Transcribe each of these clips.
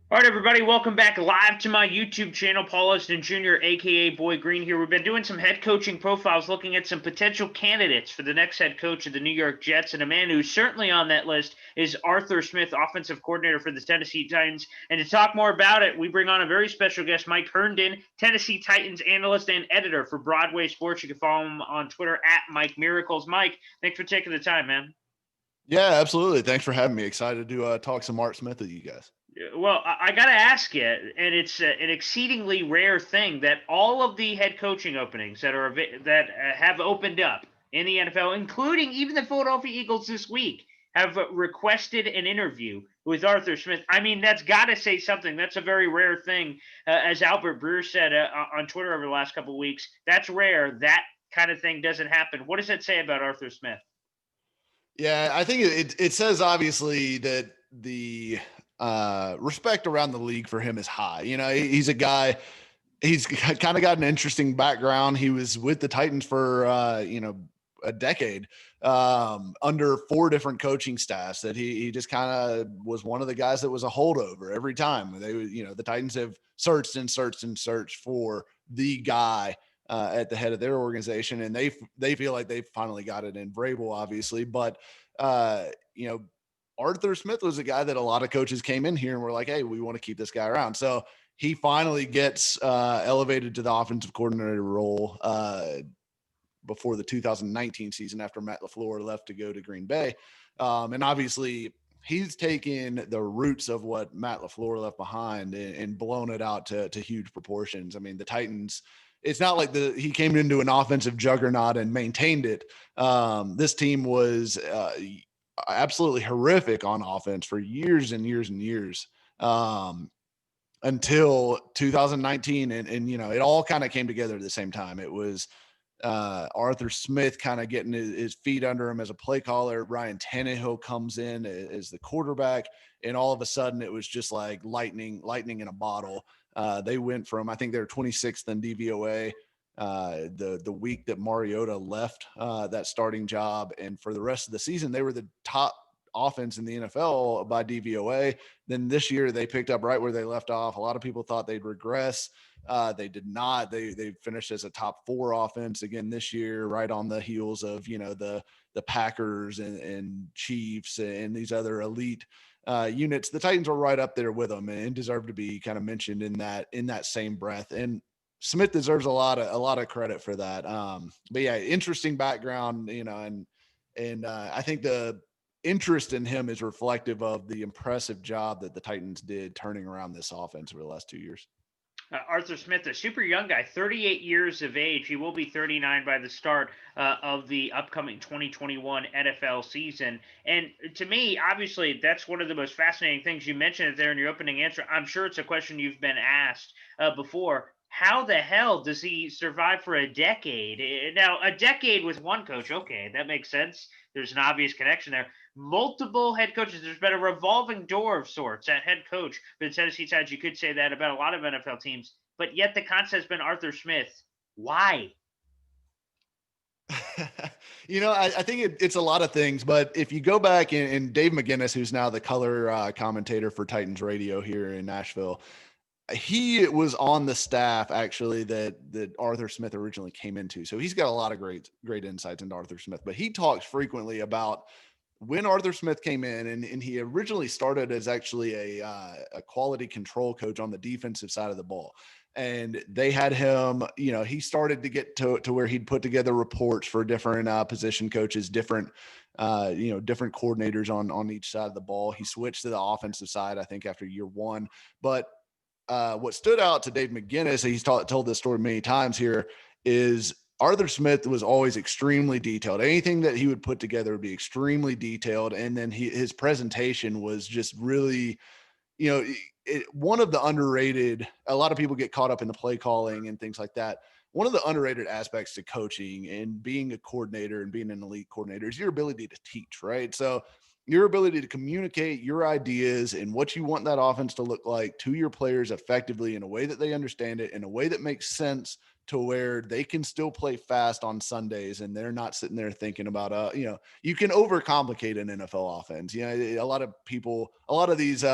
All right, everybody, welcome back live to my YouTube channel. Paul Austin Jr., aka Boy Green here. We've been doing some head coaching profiles, looking at some potential candidates for the next head coach of the New York Jets, and a man who's certainly on that list is Arthur Smith, offensive coordinator for the Tennessee Titans. And to talk more about it, we bring on a very special guest, Mike Herndon, Tennessee Titans analyst and editor for Broadway Sports. You can follow him on Twitter at Mike Miracles. Mike, thanks for taking the time, man. Yeah, absolutely. Thanks for having me. Excited to talk some Art Smith with you guys. Well, I got to ask you, and it's an exceedingly rare thing that all of the head coaching openings that have opened up in the NFL, including even the Philadelphia Eagles this week, have requested an interview with Arthur Smith. I mean, that's got to say something. That's a very rare thing, as Albert Breer said on Twitter over the last couple of weeks. That's rare. That kind of thing doesn't happen. What does that say about Arthur Smith? Yeah, I think it says obviously that the respect around the league for him is high. He's a guy. He's kind of got an interesting background. He was with the Titans for a decade under four different coaching staffs. That he just kind of was one of the guys that was a holdover every time. The Titans have searched and searched and searched for the guy at the head of their organization, and they feel like they finally got it in Vrabel, obviously. But uh, you know, Arthur Smith was a guy that a lot of coaches came in here and were like, "Hey, we want to keep this guy around." So he finally gets elevated to the offensive coordinator role before the 2019 season after Matt LaFleur left to go to Green Bay, and obviously he's taken the roots of what Matt LaFleur left behind and blown it out to huge proportions. I mean, the Titans. It's not like he came into an offensive juggernaut and maintained it. This team was absolutely horrific on offense for years and years and years. Until 2019, and it all kind of came together at the same time. It was Arthur Smith kind of getting his feet under him as a play caller. Ryan Tannehill comes in as the quarterback, and all of a sudden it was just like lightning in a bottle. They went from, I think they were 26th in DVOA the week that Mariota left that starting job, and for the rest of the season they were the top offense in the NFL by DVOA. Then this year they picked up right where they left off. A lot of people thought they'd regress. They did not. They finished as a top four offense again this year, right on the heels of the Packers and Chiefs and these other elite units. The Titans were right up there with them and deserve to be kind of mentioned in that same breath. And Smith deserves a lot of credit for that. But yeah, interesting background, and I think the interest in him is reflective of the impressive job that the Titans did turning around this offense over the last 2 years. Arthur Smith, a super young guy, 38 years of age. He will be 39 by the start of the upcoming 2021 NFL season. And to me, obviously, that's one of the most fascinating things. You mentioned it there in your opening answer. I'm sure it's a question you've been asked before. How the hell does he survive for a decade? Now, a decade with one coach, okay, that makes sense. There's an obvious connection there. Multiple head coaches. There's been a revolving door of sorts at head coach for the Tennessee Titans. You could say that about a lot of NFL teams, but yet the concept has been Arthur Smith. Why? I think it's a lot of things, but if you go back and Dave McGinnis, who's now the color commentator for Titans Radio here in Nashville, he was on the staff actually that Arthur Smith originally came into. So he's got a lot of great insights into Arthur Smith, but he talks frequently about when Arthur Smith came in, and he originally started as actually a quality control coach on the defensive side of the ball. And they had him, he started to get to where he'd put together reports for different position coaches, different coordinators on each side of the ball. He switched to the offensive side, I think, after year one. But what stood out to Dave McGinnis, he's told this story many times here, is Arthur Smith was always extremely detailed. Anything that he would put together would be extremely detailed. And then his presentation was just really, one of the underrated, a lot of people get caught up in the play calling and things like that. One of the underrated aspects to coaching and being a coordinator and being an elite coordinator is your ability to teach, right? So your ability to communicate your ideas and what you want that offense to look like to your players effectively in a way that they understand it, in a way that makes sense to where they can still play fast on Sundays and they're not sitting there thinking about, you can overcomplicate an NFL offense. A lot of people, a lot of these,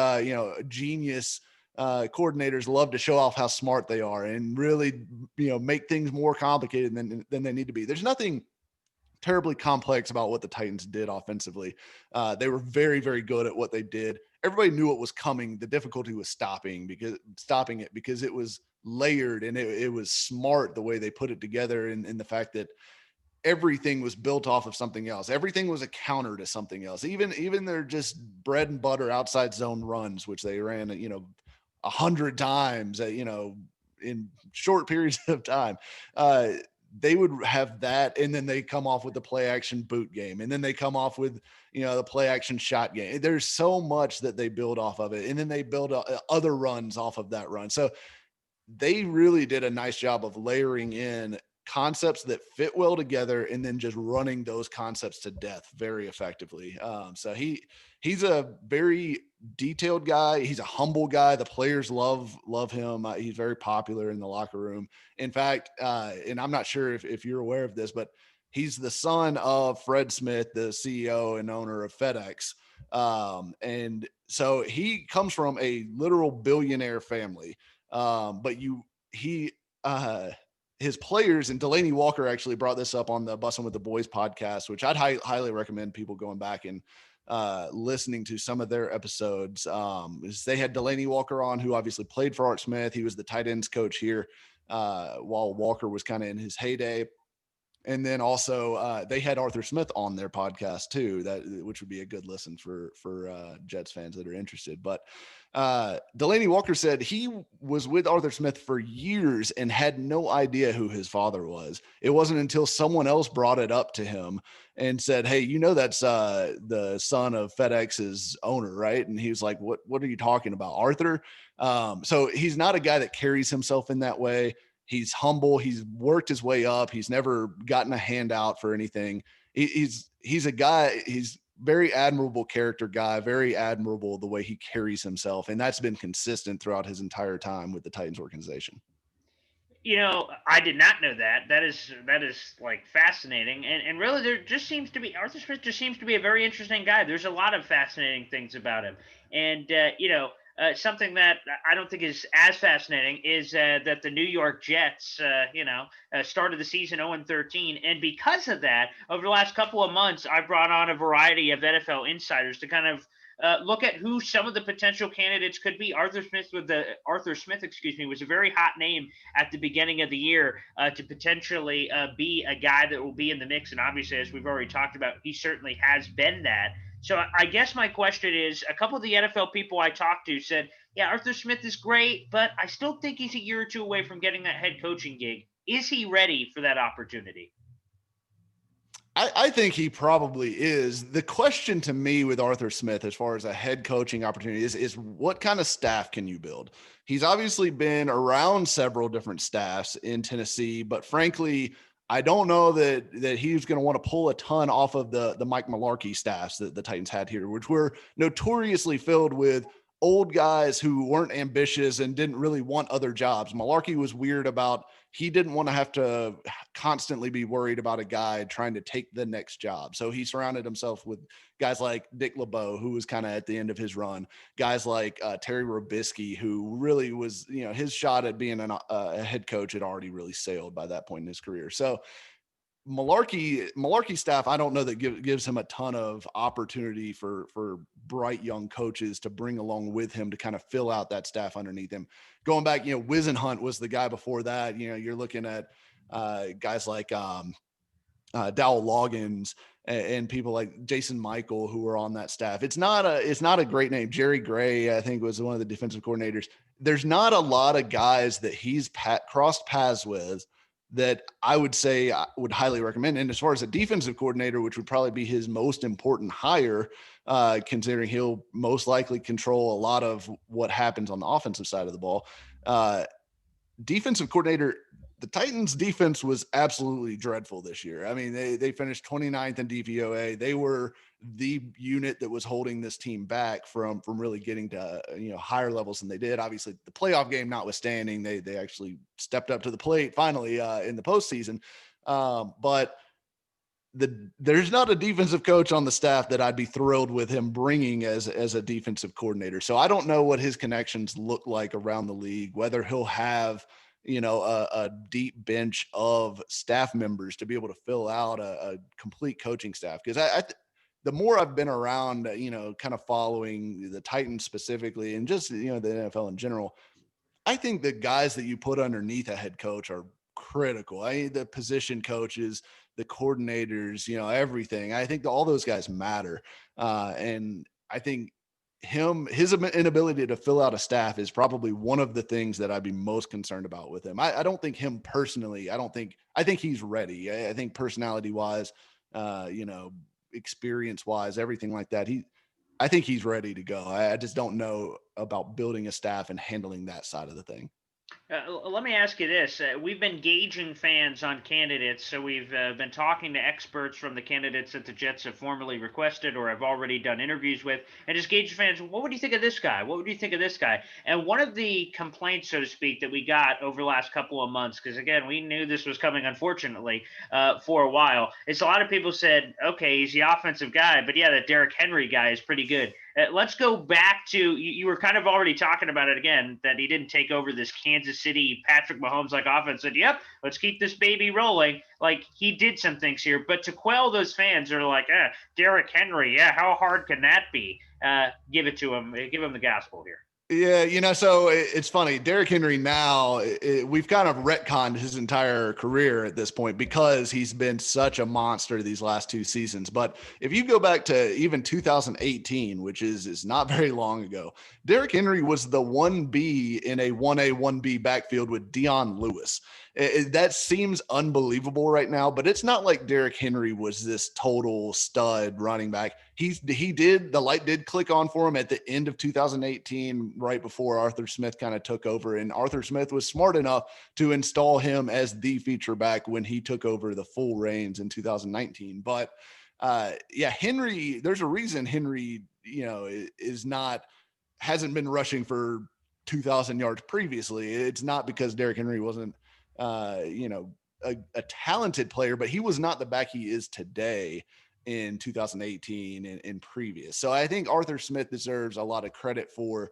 genius coordinators love to show off how smart they are and really, make things more complicated than they need to be. There's nothing terribly complex about what the Titans did offensively. They were very, very good at what they did. Everybody knew what was coming. The difficulty was stopping it because it was layered and it was smart the way they put it together, and the fact that everything was built off of something else. Everything was a counter to something else. Even their just bread and butter outside zone runs, which they ran, 100 times, in short periods of time. They would have that, and then they come off with the play action boot game, and then they come off with the play action shot game. There's so much that they build off of it, and then they build other runs off of that run. So they really did a nice job of layering in concepts that fit well together and then just running those concepts to death very effectively. So he's a very detailed guy. He's a humble guy. The players love him. He's very popular in the locker room. In fact, and I'm not sure if you're aware of this, but he's the son of Fred Smith, the CEO and owner of FedEx. And so he comes from a literal billionaire family. But he his players, and Delaney Walker actually brought this up on the Bussin' with the Boys podcast, which I'd highly recommend people going back and listening to some of their episodes. They had Delaney Walker on, who obviously played for Art Smith. He was the tight ends coach here while Walker was kind of in his heyday. And then also they had Arthur Smith on their podcast too, which would be a good listen for Jets fans that are interested. But Delaney Walker said he was with Arthur Smith for years and had no idea who his father was. It wasn't until someone else brought it up to him and said, "Hey, that's the son of FedEx's owner, right?" And he was like, "What are you talking about, Arthur?" So he's not a guy that carries himself in that way. He's humble. He's worked his way up. He's never gotten a handout for anything. He's a guy. He's very admirable character guy, very admirable the way he carries himself. And that's been consistent throughout his entire time with the Titans organization. I did not know that. That is like fascinating, and really there just seems to be Arthur Smith just seems to be a very interesting guy. There's a lot of fascinating things about him, and something that I don't think is as fascinating is that the New York Jets, started the season 0-13, and because of that, over the last couple of months, I've brought on a variety of NFL insiders to kind of look at who some of the potential candidates could be. Arthur Smith, was a very hot name at the beginning of the year to potentially be a guy that will be in the mix. And obviously, as we've already talked about, he certainly has been that. So I guess my question is, a couple of the NFL people I talked to said, yeah, Arthur Smith is great, but I still think he's a year or two away from getting that head coaching gig. Is he ready for that opportunity? I think he probably is. The question to me with Arthur Smith, as far as a head coaching opportunity, is what kind of staff can you build? He's obviously been around several different staffs in Tennessee, but frankly, I don't know that he's going to want to pull a ton off of the Mike Mularkey staffs that the Titans had here, which were notoriously filled with old guys who weren't ambitious and didn't really want other jobs. Mularkey was weird about he didn't want to have to constantly be worried about a guy trying to take the next job. So he surrounded himself with guys like Dick LeBeau, who was kind of at the end of his run, guys like Terry Robisky, who really was, his shot at being a head coach had already really sailed by that point in his career. So Mularkey staff, I don't know that gives him a ton of opportunity for bright young coaches to bring along with him to kind of fill out that staff underneath him. Going back, Wisenhunt was the guy before that. You're looking at guys like Dowell Loggins and people like Jason Michael who were on that staff. It's not a great name. Jerry Gray, I think, was one of the defensive coordinators. There's not a lot of guys that he's crossed paths with that I would say I would highly recommend. And as far as a defensive coordinator, which would probably be his most important hire, considering he'll most likely control a lot of what happens on the offensive side of the ball. Defensive coordinator, the Titans defense was absolutely dreadful this year. I mean, they finished 29th in DVOA. They were the unit that was holding this team back from really getting to higher levels than they did. Obviously, the playoff game notwithstanding, they actually stepped up to the plate finally in the postseason. But there's not a defensive coach on the staff that I'd be thrilled with him bringing as a defensive coordinator. So I don't know what his connections look like around the league, whether he'll have, a deep bench of staff members to be able to fill out a complete coaching staff. Because the more I've been around, kind of following the Titans specifically and just, the NFL in general, I think the guys that you put underneath a head coach are critical. The position coaches, the coordinators, everything. I think all those guys matter. And I think his inability to fill out a staff is probably one of the things that I'd be most concerned about with him. I don't think him personally, I think he's ready. I think personality wise, experience wise, everything like that. I think he's ready to go. I just don't know about building a staff and handling that side of the thing. Let me ask you this. We've been gauging fans on candidates, so we've been talking to experts from the candidates that the Jets have formally requested or have already done interviews with, and just gauge fans, what would you think of this guy? What would you think of this guy? And one of the complaints, so to speak, that we got over the last couple of months, because again, we knew this was coming, unfortunately, for a while, is a lot of people said, okay, he's the offensive guy, but yeah, that Derrick Henry guy is pretty good. Let's go back to you were kind of already talking about it again, that he didn't take over this Kansas City Patrick Mahomes like offense. Said, yep, let's keep this baby rolling. Like, he did some things here, but to quell those fans that are like, Derrick Henry, yeah, how hard can that be? Give it to him. Give him the gospel here. Yeah, so it's funny. Derrick Henry now, we've kind of retconned his entire career at this point because he's been such a monster these last two seasons. But if you go back to even 2018, which is not very long ago, Derrick Henry was the 1B in a 1A, 1B backfield with Dion Lewis. That seems unbelievable right now, but it's not like Derrick Henry was this total stud running back. The light did click on for him at the end of 2018, right before Arthur Smith kind of took over. And Arthur Smith was smart enough to install him as the feature back when he took over the full reins in 2019. But Henry, there's a reason Henry, hasn't been rushing for 2,000 yards previously. It's not because Derrick Henry wasn't, a talented player, but he was not the back he is today in 2018 and previous. So I think Arthur Smith deserves a lot of credit for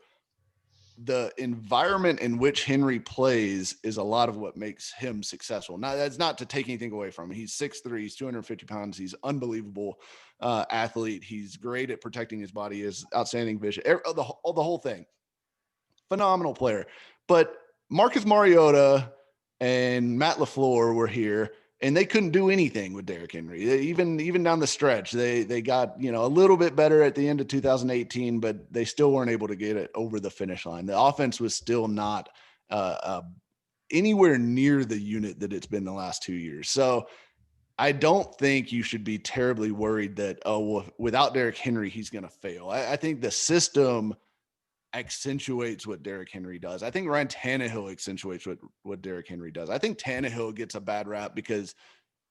the environment in which Henry plays is a lot of what makes him successful. Now, that's not to take anything away from him. He's 6'3", he's 250 pounds. He's unbelievable athlete. He's great at protecting his body. He has outstanding vision. The whole thing. Phenomenal player. But Marcus Mariota and Matt LaFleur were here, and they couldn't do anything with Derrick Henry. Even down the stretch, they got a little bit better at the end of 2018, but they still weren't able to get it over the finish line. The offense was still not anywhere near the unit that it's been the last 2 years. So I don't think you should be terribly worried that, without Derrick Henry, he's going to fail. I think the system accentuates what Derrick Henry does. I think Ryan Tannehill accentuates what Derrick Henry does. I think Tannehill gets a bad rap because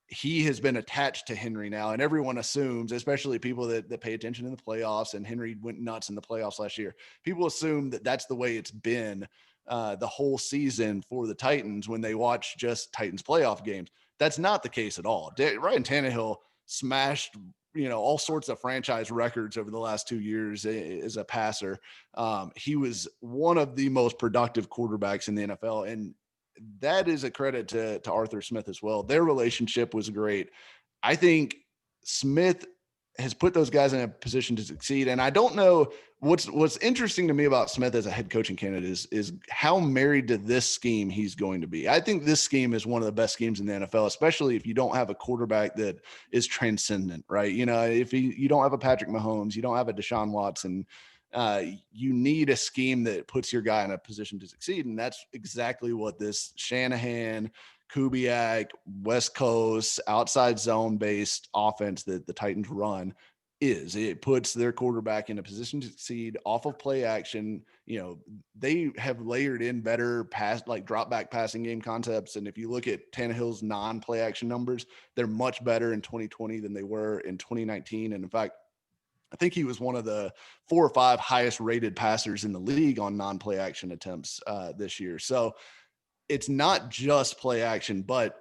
he has been attached to Henry now, and everyone assumes, especially people that pay attention in the playoffs, and Henry went nuts in the playoffs last year. People assume that that's the way it's been the whole season for the Titans when they watch just Titans playoff games. That's not the case at all. Ryan Tannehill smashed all sorts of franchise records over the last 2 years as a passer. He was one of the most productive quarterbacks in the NFL. And that is a credit to Arthur Smith as well. Their relationship was great. I think Smith has put those guys in a position to succeed. And I don't know what's interesting to me about Smith as a head coaching candidate is how married to this scheme he's going to be. I think this scheme is one of the best schemes in the NFL, especially if you don't have a quarterback that is transcendent, right? If you don't have a Patrick Mahomes, you don't have a Deshaun Watson, you need a scheme that puts your guy in a position to succeed. And that's exactly what this Shanahan, Kubiak, West Coast, outside zone based offense that the Titans run is. It puts their quarterback in a position to succeed off of play action. They have layered in better drop back passing game concepts. And if you look at Tannehill's non-play action numbers, they're much better in 2020 than they were in 2019. And in fact, I think he was one of the 4 or 5 highest rated passers in the league on non-play action attempts this year. So it's not just play action, but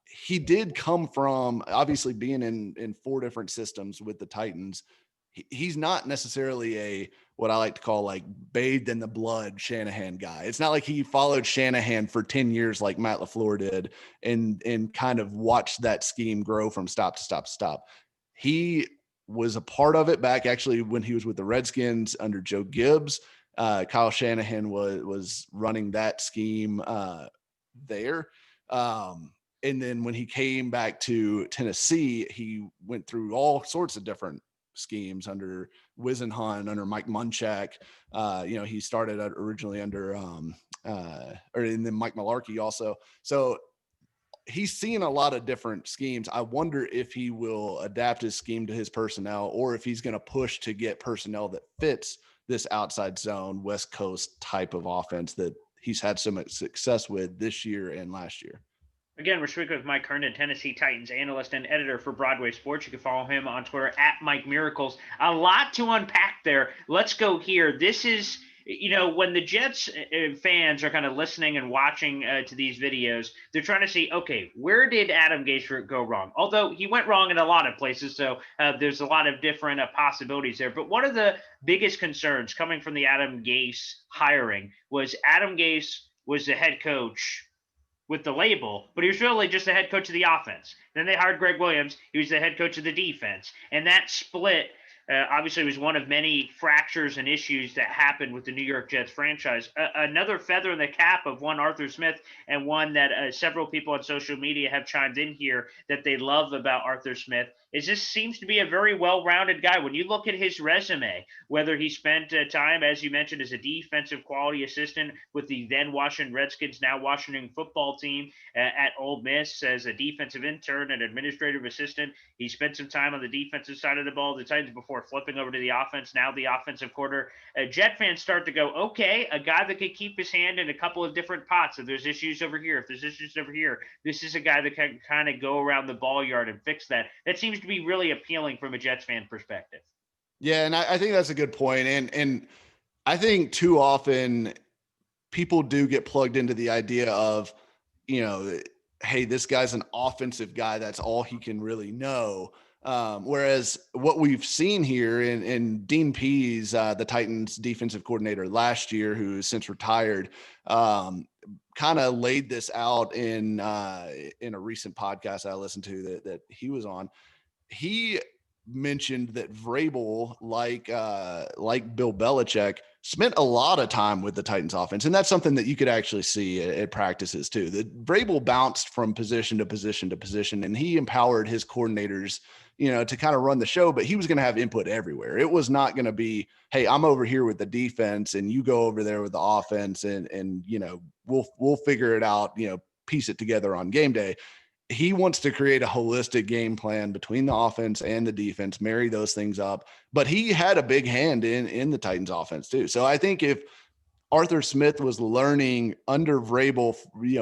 he did come from obviously being in 4 different systems with the Titans. He's not necessarily a what I like to call like bathed in the blood Shanahan guy. It's not like he followed Shanahan for 10 years like Matt LaFleur did and kind of watched that scheme grow from stop to stop to stop. He was a part of it back actually when he was with the Redskins under Joe Gibbs. Kyle Shanahan was running that scheme there. And then when he came back to Tennessee, he went through all sorts of different schemes under Wisenhunt, under Mike Munchak. He started originally under, and then Mike Mularkey also. So he's seen a lot of different schemes. I wonder if he will adapt his scheme to his personnel or if he's going to push to get personnel that fits this outside zone, West Coast type of offense that he's had so much success with this year and last year. Again, we're speaking with Mike Herndon, Tennessee Titans analyst and editor for Broadway Sports. You can follow him on Twitter at Mike Miracles. A lot to unpack there. Let's go here. This is, when the Jets fans are kind of listening and watching to these videos, they're trying to see, okay, where did Adam Gase go wrong? Although he went wrong in a lot of places, so there's a lot of different possibilities there. But one of the biggest concerns coming from the Adam Gase hiring was Adam Gase was the head coach with the label, but he was really just the head coach of the offense. Then they hired Greg Williams. He was the head coach of the defense. And that split obviously was one of many fractures and issues that happened with the New York Jets franchise. Another feather in the cap of one Arthur Smith, and one that several people on social media have chimed in here that they love about Arthur Smith, is this seems to be a very well-rounded guy. When you look at his resume, whether he spent time, as you mentioned, as a defensive quality assistant with the then Washington Redskins, now Washington football team, at Ole Miss as a defensive intern and administrative assistant. He spent some time on the defensive side of the ball, the Titans, before flipping over to the offense, now the offensive coordinator. Jet fans start to go, okay, a guy that could keep his hand in a couple of different pots. If there's issues over here, if there's issues over here, this is a guy that can kind of go around the ball yard and fix that. That seems to be really appealing from a Jets fan perspective. Yeah, and I think that's a good point. And I think too often people do get plugged into the idea of, hey, this guy's an offensive guy. That's all he can really know. Whereas what we've seen here in Dean Pease, the Titans defensive coordinator last year, who's since retired, kind of laid this out in a recent podcast I listened to that he was on. He mentioned that Vrabel, like Bill Belichick, spent a lot of time with the Titans offense. And that's something that you could actually see at practices too. That Vrabel bounced from position to position to position, and he empowered his coordinators, to kind of run the show, but he was going to have input everywhere. It was not going to be, hey, I'm over here with the defense and you go over there with the offense and we'll figure it out, piece it together on game day. He wants to create a holistic game plan between the offense and the defense, marry those things up. But he had a big hand in the Titans offense too. So I think if Arthur Smith was learning under Vrabel,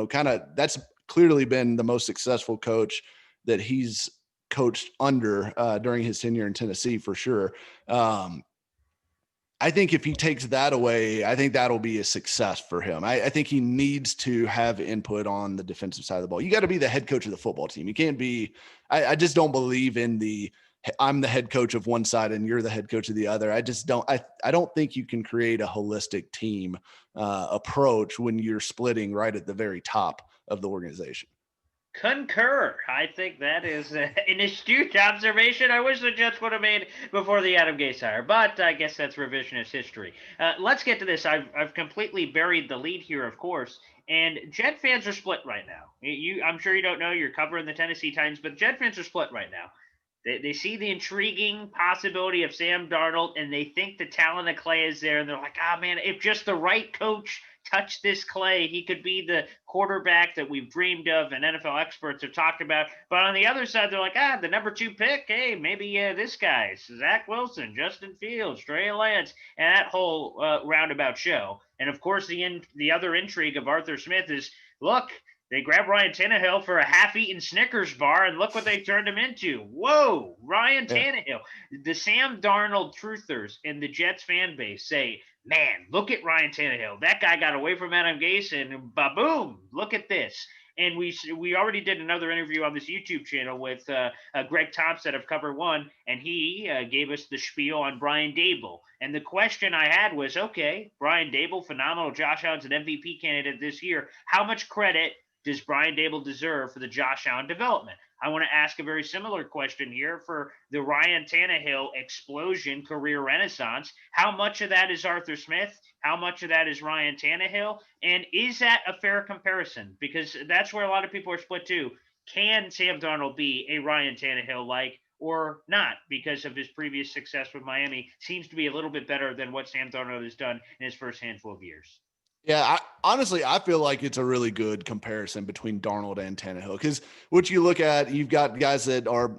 kind of that's clearly been the most successful coach that he's coached under during his tenure in Tennessee for sure. I think if he takes that away, I think that'll be a success for him. I think he needs to have input on the defensive side of the ball. You got to be the head coach of the football team. You can't be, I just don't believe in I'm the head coach of one side and you're the head coach of the other. I just don't, I don't think you can create a holistic team approach when you're splitting right at the very top of the organization. Concur. I think that is an astute observation. I wish the Jets would have made before the Adam Gase hire, but I guess that's revisionist history. Let's get to this. I've completely buried the lead here, of course, and Jet fans are split right now. I'm sure you don't know. You're covering the Tennessee Titans, but Jet fans are split right now. They see the intriguing possibility of Sam Darnold, and they think the talent of Clay is there, and they're like, man, if just the right coach touch this Clay, he could be the quarterback that we've dreamed of and NFL experts have talked about. But on the other side, they're like, the number 2 pick, hey, maybe this guy, Zach Wilson, Justin Fields, Trey Lance, and that whole roundabout show. And of course, the other intrigue of Arthur Smith is, look, they grabbed Ryan Tannehill for a half-eaten Snickers bar, and look what they turned him into. Whoa, Ryan Tannehill. The Sam Darnold truthers in the Jets fan base say, man, look at Ryan Tannehill. That guy got away from Adam Gase, and ba-boom, look at this. And we already did another interview on this YouTube channel with Greg Thompson of Cover One, and he gave us the spiel on Brian Dable. And the question I had was, okay, Brian Dable, phenomenal. Josh Allen's an MVP candidate this year. How much credit does Brian Dable deserve for the Josh Allen development? I want to ask a very similar question here for the Ryan Tannehill explosion career renaissance. How much of that is Arthur Smith? How much of that is Ryan Tannehill? And is that a fair comparison? Because that's where a lot of people are split too. Can Sam Darnold be a Ryan Tannehill like or not because of his previous success with Miami? Seems to be a little bit better than what Sam Darnold has done in his first handful of years. Yeah, honestly, I feel like it's a really good comparison between Darnold and Tannehill because what you look at, you've got guys that are,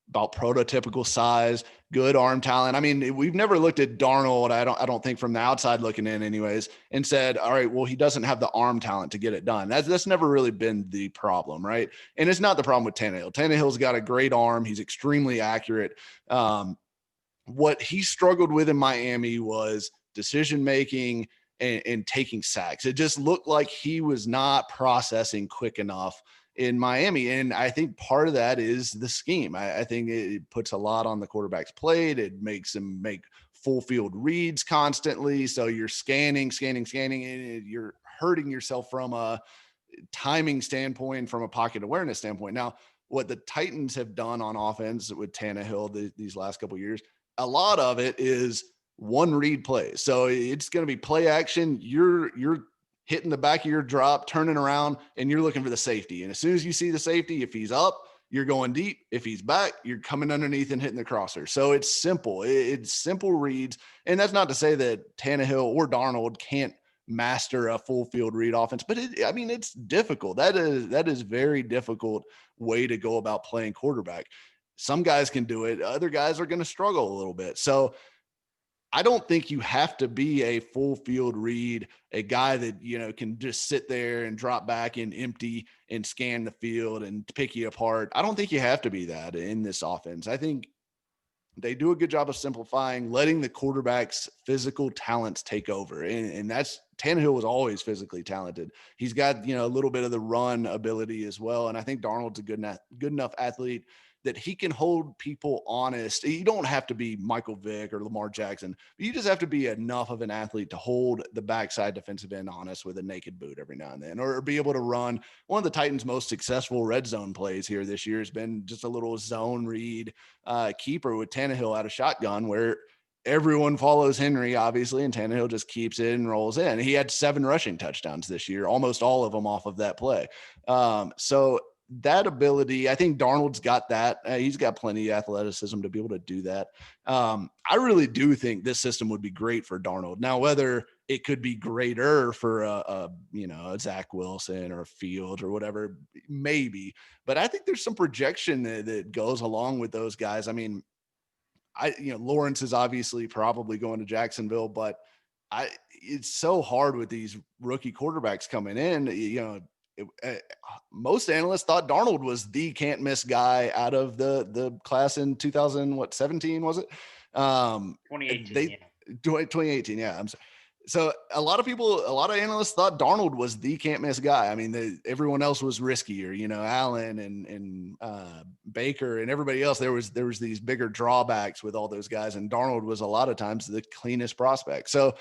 about prototypical size, good arm talent. I mean, we've never looked at Darnold, I don't think from the outside looking in anyways, and said, all right, well, he doesn't have the arm talent to get it done. That's never really been the problem, right? And it's not the problem with Tannehill. Tannehill's got a great arm. He's extremely accurate. What he struggled with in Miami was decision-making and taking sacks. It just looked like he was not processing quick enough in Miami. And I think part of that is the scheme. I think it puts a lot on the quarterback's plate. It makes him make full field reads constantly. So you're scanning, and you're hurting yourself from a timing standpoint, from a pocket awareness standpoint. Now, what the Titans have done on offense with Tannehill these last couple of years, a lot of it is one read plays. So it's going to be play action. You're hitting the back of your drop, turning around, and you're looking for the safety. And as soon as you see the safety, if he's up, you're going deep. If he's back, you're coming underneath and hitting the crosser. So it's simple. It's simple reads. And that's not to say that Tannehill or Darnold can't master a full field read offense, but it's difficult. That is very difficult way to go about playing quarterback. Some guys can do it. Other guys are going to struggle a little bit. So I don't think you have to be a full field read, a guy that, can just sit there and drop back and empty and scan the field and pick you apart. I don't think you have to be that in this offense. I think they do a good job of simplifying, letting the quarterback's physical talents take over. And that's Tannehill was always physically talented. He's got, a little bit of the run ability as well. And I think Darnold's a good enough athlete that he can hold people honest. You don't have to be Michael Vick or Lamar Jackson. You just have to be enough of an athlete to hold the backside defensive end honest with a naked boot every now and then, or be able to run. One of the Titans' most successful red zone plays here this year has been just a little zone read keeper with Tannehill out of shotgun where everyone follows Henry, obviously, and Tannehill just keeps it and rolls in. He had 7 rushing touchdowns this year, almost all of them off of that play. So that ability, I think Darnold's got that. He's got plenty of athleticism to be able to do that. I really do think this system would be great for Darnold. Now, whether it could be greater for a Zach Wilson or a Fields or whatever, maybe. But I think there's some projection that goes along with those guys. I mean, Lawrence is obviously probably going to Jacksonville, but it's so hard with these rookie quarterbacks coming in. Most analysts thought Darnold was the can't miss guy out of the class in 2017, was it? 2018. 2018. Yeah. I'm sorry. So a lot of analysts thought Darnold was the can't miss guy. I mean, everyone else was riskier, Allen and Baker and everybody else. There was these bigger drawbacks with all those guys. And Darnold was a lot of times the cleanest prospect. So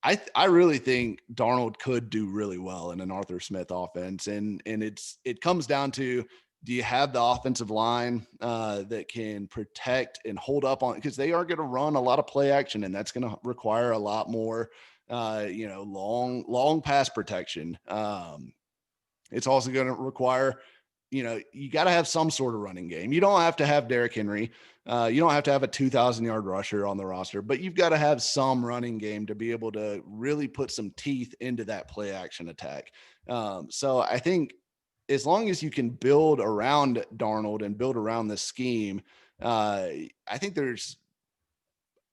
I really think Darnold could do really well in an Arthur Smith offense. And it comes down to, do you have the offensive line that can protect and hold up on, because they are going to run a lot of play action, and that's going to require a lot more, long pass protection. It's also going to require, you got to have some sort of running game. You don't have to have Derrick Henry. You don't have to have a 2,000-yard rusher on the roster, but you've got to have some running game to be able to really put some teeth into that play action attack. So I think as long as you can build around Darnold and build around the scheme, I think there's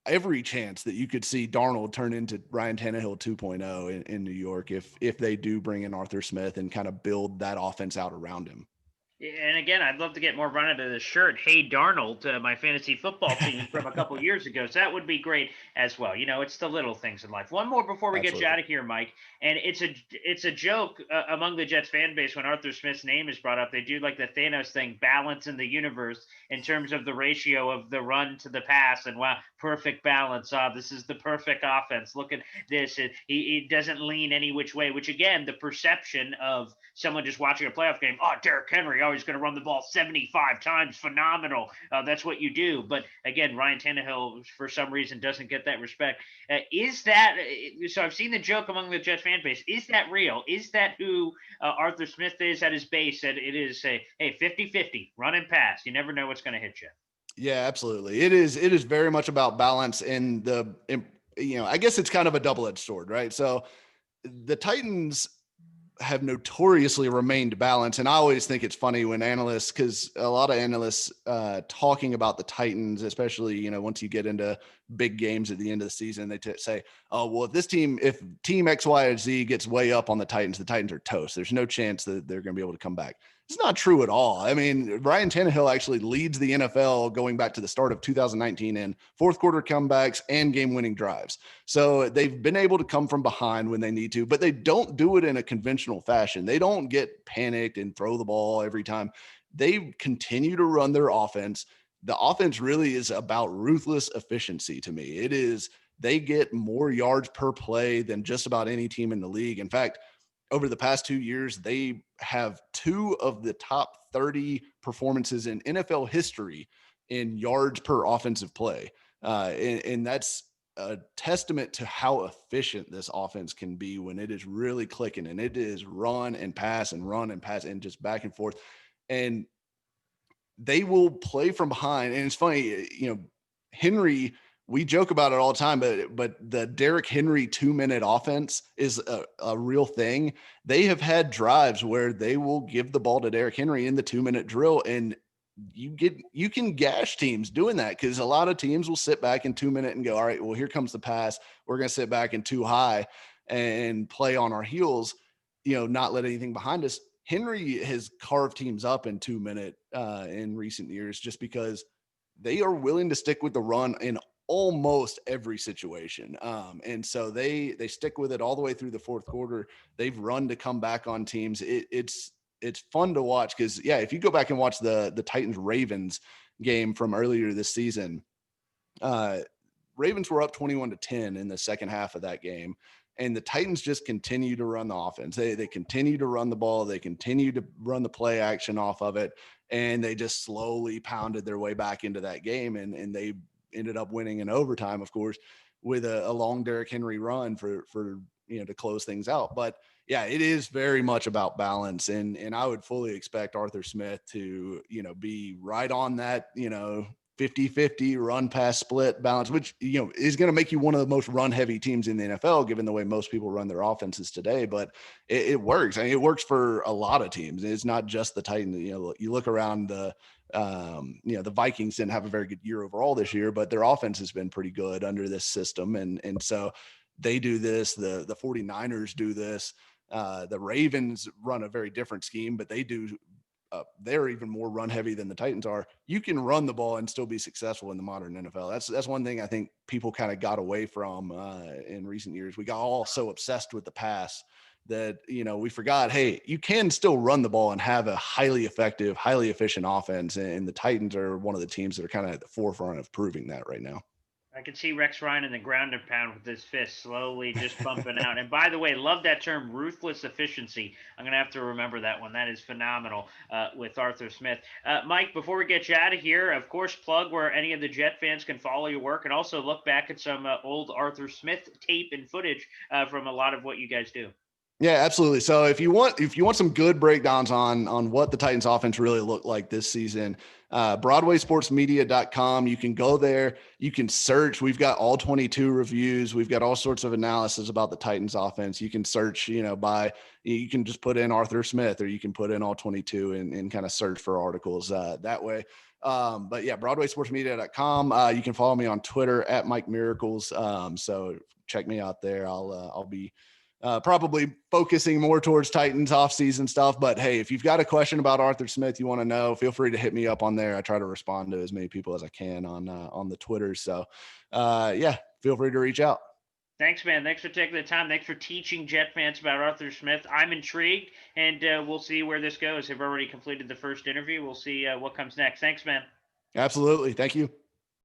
every chance that you could see Darnold turn into Ryan Tannehill 2.0 in New York if they do bring in Arthur Smith and kind of build that offense out around him. And again, I'd love to get more run out of this shirt. Hey Darnold, my fantasy football team from a couple years ago. So that would be great as well. It's the little things in life. One more before we get you Absolutely. out of here, Mike. And it's a joke among the Jets fan base when Arthur Smith's name is brought up. They do like the Thanos thing, balance in the universe in terms of the ratio of the run to the pass. And wow, perfect balance. This is the perfect offense. Look at this. He doesn't lean any which way. Which again, the perception of someone just watching a playoff game, oh, Derrick Henry, always going to run the ball 75 times, phenomenal. That's what you do. But again, Ryan Tannehill, for some reason, doesn't get that respect. Is that so? I've seen the joke among the Jets fan base. Is that real? Is that who Arthur Smith is at his base? That it is a hey 50-50, run and pass. You never know what's going to hit you. Yeah, absolutely. It is very much about balance and I guess it's kind of a double-edged sword, right? So the Titans have notoriously remained balanced. And I always think it's funny when analysts, because a lot of analysts talking about the Titans, especially, once you get into big games at the end of the season, they say, oh, well, if team X, Y, or Z gets way up on the Titans are toast. There's no chance that they're going to be able to come back. It's not true at all. I mean, Ryan Tannehill actually leads the NFL going back to the start of 2019 in fourth quarter comebacks and game winning drives. So they've been able to come from behind when they need to, but they don't do it in a conventional fashion. They don't get panicked and throw the ball every time. They continue to run their offense. The offense really is about ruthless efficiency to me. It is, they get more yards per play than just about any team in the league. In fact, over the past 2 years, they have two of the top 30 performances in NFL history in yards per offensive play. And that's a testament to how efficient this offense can be when it is really clicking, and it is run and pass and run and pass and just back and forth. And they will play from behind. And it's funny, Henry, we joke about it all the time, but the Derrick Henry 2-minute offense is a real thing. They have had drives where they will give the ball to Derrick Henry in the 2-minute drill, and you can gash teams doing that, because a lot of teams will sit back in 2 minute and go, all right, well, here comes the pass. We're going to sit back in too high and play on our heels, not let anything behind us. Henry has carved teams up in 2 minute in recent years, just because they are willing to stick with the run in almost every situation. And so they stick with it all the way through the fourth quarter. They've run to come back on teams. It's fun to watch, because if you go back and watch the Titans Ravens game from earlier this season, uh, Ravens were up 21-10 in the second half of that game. And the Titans just continue to run the offense. They continue to run the ball. They continue to run the play action off of it. And they just slowly pounded their way back into that game. And they ended up winning in overtime, of course, with a long Derrick Henry run for to close things out. But yeah, it is very much about balance. And I would fully expect Arthur Smith to, be right on that, 50-50 run pass split balance, which, is going to make you one of the most run heavy teams in the NFL, given the way most people run their offenses today. But it works. I mean, it works for a lot of teams. It's not just the Titans. You look around the Vikings didn't have a very good year overall this year, but their offense has been pretty good under this system. And so they do this, the 49ers do this. The Ravens run a very different scheme, but they're even more run heavy than the Titans are. You can run the ball and still be successful in the modern NFL. That's one thing I think people kind of got away from in recent years. We got all so obsessed with the pass that, we forgot, hey, you can still run the ball and have a highly effective, highly efficient offense. And the Titans are one of the teams that are kind of at the forefront of proving that right now. I can see Rex Ryan in the ground and pound with his fist slowly just bumping out. And by the way, love that term, ruthless efficiency. I'm going to have to remember that one. That is phenomenal with Arthur Smith. Mike, before we get you out of here, of course, plug where any of the Jet fans can follow your work, and also look back at some old Arthur Smith tape and footage from a lot of what you guys do. Yeah, absolutely. So if you want some good breakdowns on what the Titans offense really looked like this season, BroadwaySportsMedia.com. You can go there. You can search. We've got all 22 reviews. We've got all sorts of analysis about the Titans offense. You can search, you can just put in Arthur Smith, or you can put in all 22 and kind of search for articles that way. But yeah, BroadwaySportsMedia.com. You can follow me on Twitter at Mike Miracles. So check me out there. I'll be probably focusing more towards Titans offseason stuff. But hey, if you've got a question about Arthur Smith, you want to know, feel free to hit me up on there. I try to respond to as many people as I can on the Twitter. So yeah, feel free to reach out. Thanks, man. Thanks for taking the time. Thanks for teaching Jet fans about Arthur Smith. I'm intrigued, and we'll see where this goes. I've already completed the first interview. We'll see what comes next. Thanks, man. Absolutely. Thank you.